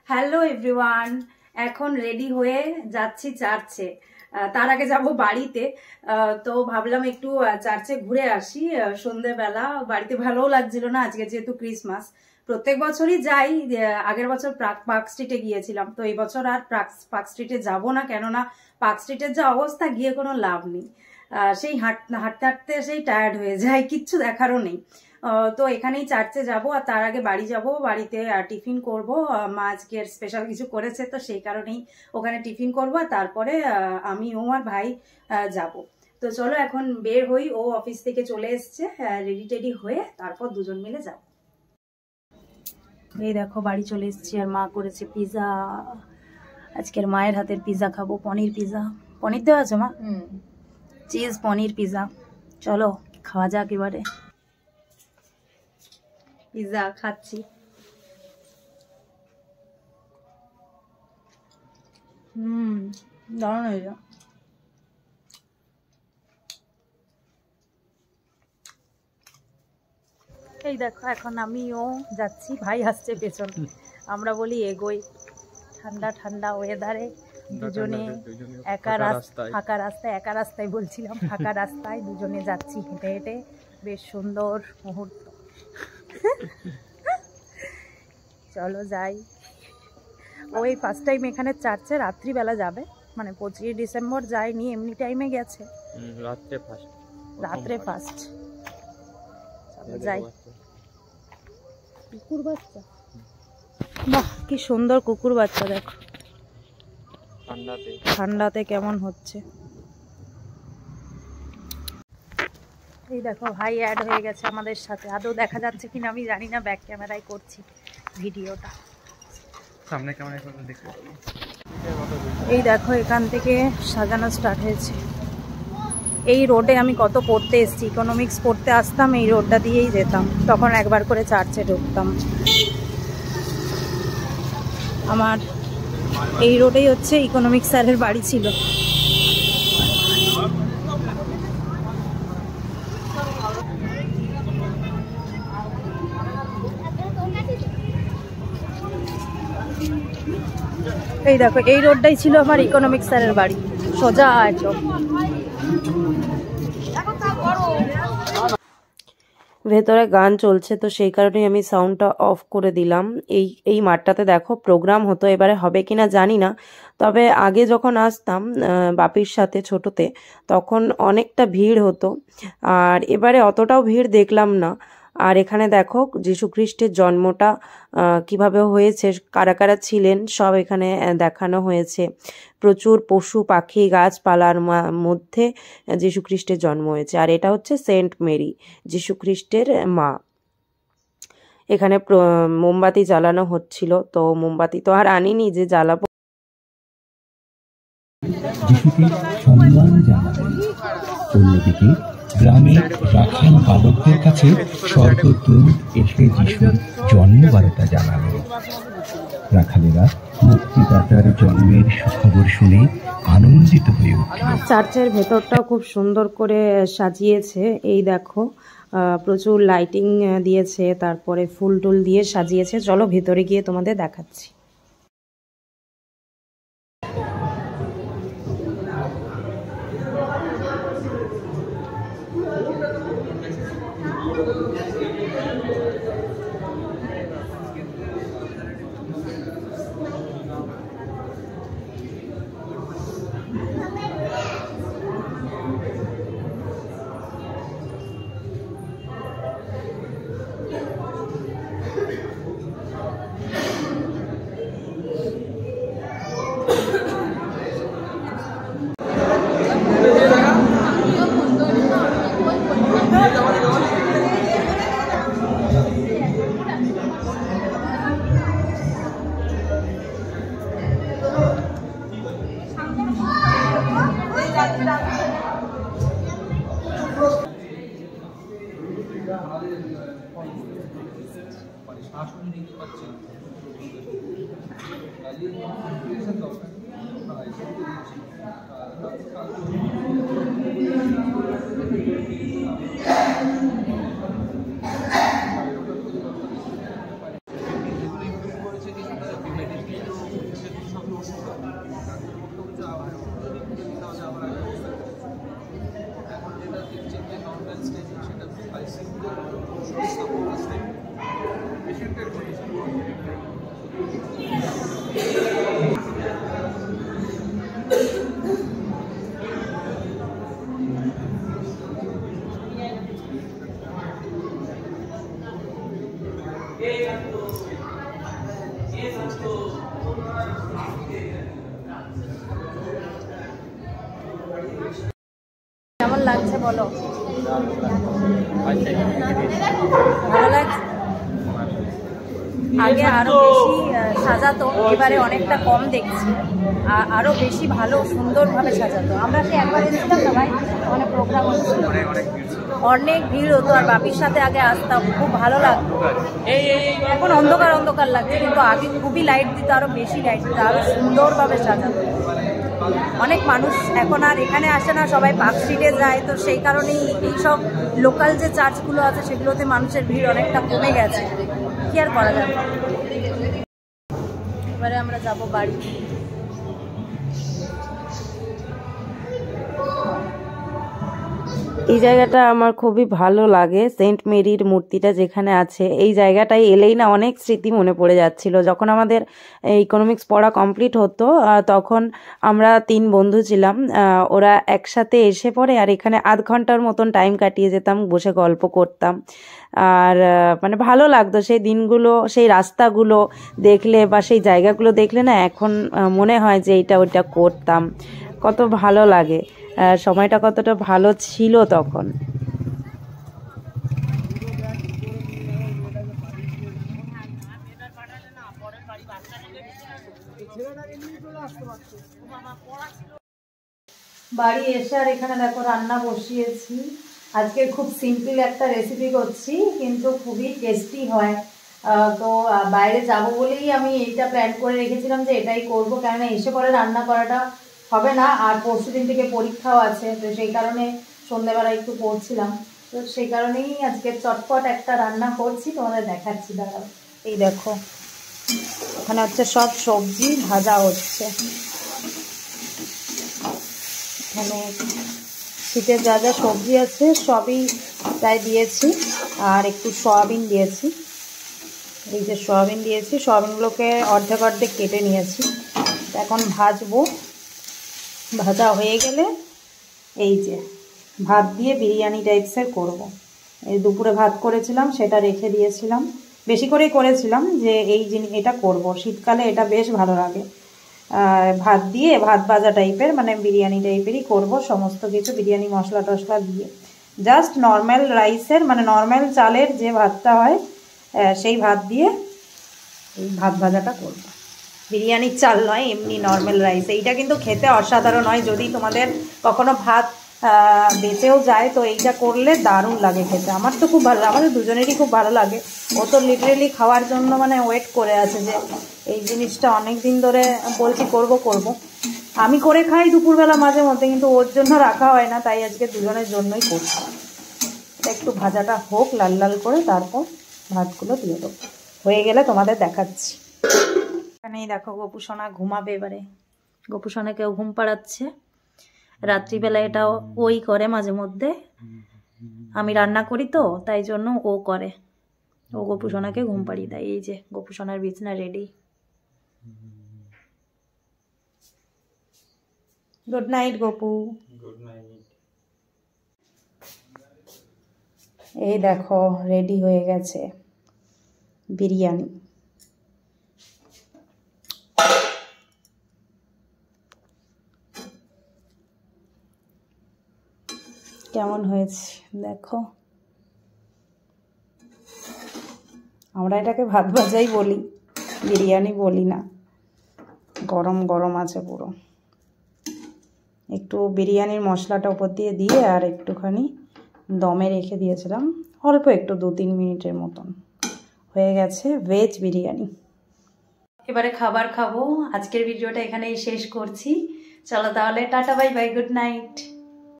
Hello everyone, এখন ready হয়ে যাচ্ছি চার্চে। তার আগে যাব বাড়িতে। তো ভাবলাম একটু চার্চে ঘুরে আসি সন্ধ্যেবেলা। বাড়িতে ভালোও লাগছিল না আজকে, যেহেতু ক্রিসমাস। প্রত্যেক বছরই যাই, আগের বছর পার্ক স্ট্রিটে গিয়েছিলাম, তো এই বছর আর পার্ক স্ট্রিটে যাব না, কেননা পার্ক স্ট্রিটের যে অবস্থা, গিয়ে কোনো লাভ নেই। সেই হাঁটতে হাঁটতে সেই টায়ার্ড হয়ে যায়, কিচ্ছু দেখারও নেই। তো এখানেই চার্চে যাব, আর তার আগে বাড়ি যাব। বাড়িতে টিফিন করব, মা আজকের স্পেশাল কিছু করেছে, তো সেই কারণেই ওখানে টিফিন করব। আর তারপরে আমি ও আর ভাই যাব। তো চলো এখন বের হই, ও অফিস থেকে চলে এসছে, রেডি টেডি হয়ে তারপর দুজন মিলে যাব। এই দেখো বাড়ি চলে এসেছি, আর মা করেছে পিজা। আজকের মায়ের হাতের পিজা খাবো, পনির পিজা। পনির দেওয়া আছে মা? চিজ পনির পিজা। চলো খাওয়া যাক এবারে। পিজা খাচ্ছি। দারুণ হয়েছে। এই দেখো এখন আমিও যাচ্ছি, ভাই আসছে পেছন। আমরা বলি এগোই, ঠান্ডা ঠান্ডা ওয়েদারে দুজনে ফাঁকা রাস্তায় বলছিলাম, ফাঁকা রাস্তায় দুজনে যাচ্ছি হেঁটে হেঁটে। বেশ সুন্দর মুহূর্ত। চলো যাই। ওই ফার্স্ট টাইম এখানে চার্চে রাত্রিবেলা যাবে, মানে 25 ডিসেম্বর যায়নি, এমনি টাইমে গেছে, রাত্রে ফার্স্ট। চলো যাই। কুকুর বাচ্চা, বাহ কি সুন্দর কুকুর বাচ্চা, দেখো ঠান্ডাতে কেমন হচ্ছে। এই দেখো ভাই অ্যাড হয়ে গেছে আমাদের সাথে। আদৌ দেখা যাচ্ছে কিনা আমি জানি না, ব্যাক ক্যামেরায় করছি ভিডিওটা। সামনে ক্যামেরায় করলে দেখতে পাবো। এই দেখো এখান থেকে সাজানো স্টার্ট হয়েছে। এই রোডে আমি কত পড়তে এসেছি, ইকোনমিক্স পড়তে আসতাম, এই রোডটা দিয়েই যেতাম, তখন একবার করে চার্চে ঢুকতাম। আমার এই রোডেই হচ্ছে ইকোনমিক্স স্যারের বাড়ি ছিল। এই দেখো এই রোডটাই ছিল আমার ইকোনমিক্স স্যারের বাড়ি, সোজা একদম। ভেতরে গান চলছে, তো সেই কারণেই আমি সাউন্ডটা অফ করে দিলাম। এই মাঠটাতে দেখো প্রোগ্রাম হতো, এবারে হবে কিনা জানি না, তবে আগে যখন আসতাম বাপির সাথে ছোটতে, তখন অনেকটা ভিড় হতো, আর এবারে অতটাও ভিড় দেখলাম না। আর এখানে দেখো যীশুখ্রিস্টের জন্মটা কিভাবে হয়েছে, কারা কারা ছিলেন সব এখানে দেখানো হয়েছে। প্রচুর পশু পাখি গাছপালার মধ্যে যীশুখ্রিস্টের জন্ম হয়েছে। আর এটা হচ্ছে সেন্ট মেরি, যীশুখ্রিস্টের মা। এখানে মোমবাতি জ্বালানো হচ্ছিল, তো মোমবাতি তো আর আনিনি যে জ্বালাবো। অন্যদিকে গ্রামে রাখাল বালকদের কাছে স্বর্গদূত এসে যিশুর জন্মবার্তা জানালেন। রাখালেরা মুক্তিদাতার জন্মের সুখবর শুনে আনন্দিত হয়ে উঠল। চার্চের ভেতরটাও খুব সুন্দর করে সাজিয়েছে। এই দেখো প্রচুর লাইটিং দিয়েছে, তারপরে ফুল টুল দিয়ে সাজিয়েছে। চলো ভেতরে গিয়ে তোমাদের দেখাচ্ছি। কেমন লাগছে বলো? ভালো লাগছে? আগে আরো বেশি সাজাতো, এবারে অনেকটা কম দেখছি, আরো বেশি ভালো সুন্দরভাবে সাজাতো। আমরা সে একবার এসেছিলাম না ভাই, অনেক প্রোগ্রাম হচ্ছিল, অনেক ভিড় হতো, আর বাপির সাথে আগে আসতাম, খুব ভালো লাগতো। এখন অন্ধকার অন্ধকার লাগছে, কিন্তু আগে খুবই লাইট দিত, আরো বেশি লাইট দিত, আরো সুন্দরভাবে সাজাতো। অনেক মানুষ এখন আর এখানে আসে না, সবাই পার্ক স্ট্রিটে যায়, তো সেই কারণেই এইসব লোকাল যে চার্চগুলো আছে সেগুলোতে মানুষের ভিড় অনেকটা কমে গেছে, কি আর করা যাবে। এবারে আমরা যাব বাড়ি। এই জায়গাটা আমার খুবই ভালো লাগে, সেন্ট মেরির মূর্তিটা যেখানে আছে, এই জায়গাটায় এলেই না অনেক স্মৃতি মনে পড়ে যাচ্ছিল। যখন আমাদের ইকোনমিক্স পড়া কমপ্লিট হতো তখন আমরা 3 বন্ধু ছিলাম, ওরা একসাথে এসে পড়ে আর এখানে আধ ঘন্টার মতন টাইম কাটিয়ে যেতাম, বসে গল্প করতাম। আর মানে ভালো লাগতো সেই দিনগুলো, সেই রাস্তাগুলো দেখলে বা সেই জায়গাগুলো দেখলে না এখন মনে হয় যে এইটা ওইটা করতাম, কত ভালো লাগে, সময়টা কতটা ভালো ছিল তখন। বাড়ি এসে আর এখানে দেখো রান্না বসিয়েছি। আজকে খুব সিম্পল একটা রেসিপি করছি, কিন্তু খুবই টেস্টি হয়। তো বাইরে যাব বলেই আমি এইটা প্ল্যান করে রেখেছিলাম যে এটাই করব, কেননা এসে পরে রান্না করাটা হবে না, আর পরশু দিন থেকে পরীক্ষাও আছে, তো সেই কারণে সন্ধ্যেবেলা একটু পড়ছিলাম, তো সেই কারণেই আজকে চটপট একটা রান্না করছি, তোমাদের দেখাচ্ছি। দাঁড়াও, এই দেখো এখানে হচ্ছে সব সবজি ভাজা হচ্ছে। এখানে শীতের যা যা সবজি আছে সবই প্রায় দিয়েছি, আর একটু সয়াবিন দিয়েছি। এই যে সয়াবিন দিয়েছি, সয়াবিনগুলোকে অর্ধেক অর্ধেক কেটে নিয়েছি, এখন ভাজবো। ভাজা হয়ে গেলে এই যে ভাত দিয়ে বিরিয়ানি টাইপসের করব। এই দুপুরে ভাত করেছিলাম, সেটা রেখে দিয়েছিলাম, বেশি করেই করেছিলাম যে এটা করব, শীতকালে এটা বেশ ভালো লাগে। ভাত দিয়ে ভাত ভাজা টাইপের, মানে বিরিয়ানি টাইপেরই করব, সমস্ত কিছু বিরিয়ানি মশলা টশলা দিয়ে। জাস্ট নর্মাল রাইসের, মানে নর্মাল চালের যে ভাতটা হয় সেই ভাত দিয়ে এই ভাত ভাজাটা করব। বিরিয়ানির চাল নয়, এমনি নর্মাল রাইস। এইটা কিন্তু খেতে অসাধারণ হয়, যদি তোমাদের কখনো ভাত বেঁচেও যায় তো এইটা করলে দারুণ লাগে খেতে। আমার তো খুব ভালো, আমাদের দুজনেরই খুব ভালো লাগে। ও তো লিটারেলি খাওয়ার জন্য মানে ওয়েট করে আছে যে এই জিনিসটা অনেক দিন ধরে বলছি করব করব। আমি করে খাই দুপুরবেলা মাঝে মধ্যে, কিন্তু ওর জন্য রাখা হয় না, তাই আজকে দুজনের জন্যই করছি। এটা একটু ভাজাটা হোক লাল লাল করে, তারপর ভাতগুলো দিয়ে দেবো। হয়ে গেলে তোমাদের দেখাচ্ছি। এখানেই দেখো গোপুসোনা ঘুমাবে এবারে। গোপুসোনাকেও ঘুম পাড়াচ্ছে, রাত্রিবেলা এটাও ওই করে মাঝে মধ্যে, আমি রান্না করি তো তাই জন্য ও করে, ও গোপুসোনাকে ঘুম পাড়িয়ে দেয়। এই যে গোপুসোনার বিছনা ready. Good night Gopu. Good night. এই দেখো রেডি হয়ে গেছে বিরিয়ানি। কেমন হয়েছে দেখো। আমরা এটাকে ভাত ভাজাই বলি, বিরিয়ানি বলি না। গরম গরম আছে পুরো। একটু বিরিয়ানির মশলাটা উপর দিয়ে দিয়ে আর একটুখানি দমে রেখে দিয়েছিলাম, অল্প একটু 2-3 মিনিটের মতন। হয়ে গেছে ভেজ বিরিয়ানি। এবারে খাবার খাবো। আজকের ভিডিওটা এখানেই শেষ করছি। চলো তাহলে tata, bye bye, good night.